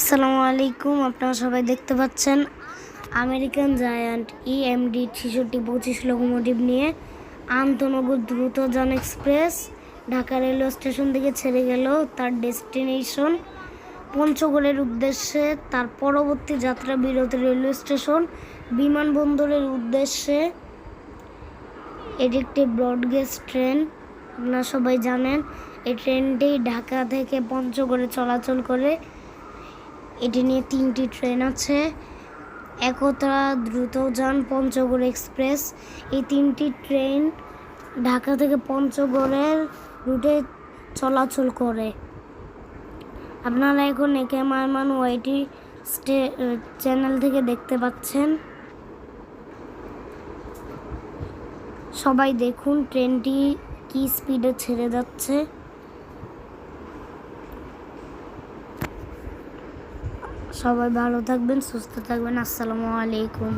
আসসালামু আলাইকুম। আপনারা সবাই দেখতে পাচ্ছেন আমেরিকান জায়ান্ট EMD 6625 লোকোমোটিভ নিয়ে আন্তনগর Drutojan express Dhaka railway station থেকে ছেড়ে গেল তার ডেস্টিনেশন পঞ্চগড়ের উদ্দেশ্যে। তার পরবর্তী যাত্রা বিরতি রেলওয়ে স্টেশন বিমানবন্দরের উদ্দেশ্যে। এটি একটি ব্রডগেজ ট্রেন, আপনারা সবাই জানেন। এই ট্রেনটি ঢাকা থেকে পঞ্চগড়ে চলাচল করে। এটি নিয়ে 3টি ট্রেন আছে। একতা, দ্রুতযান, পঞ্চগড় এক্সপ্রেস। এই 3টি ট্রেন ঢাকা থেকে পঞ্চগড়ের রুটে চলাচল করে। আপনারা এখন একে মারমান ওয়াইটি চ্যানেল থেকে দেখতে পাচ্ছেন। সবাই দেখুন ট্রেনটি কি স্পিডে ছেড়ে যাচ্ছে। সবাই ভালো থাকবেন, সুস্থ থাকবেন। আসসালামু আলাইকুম।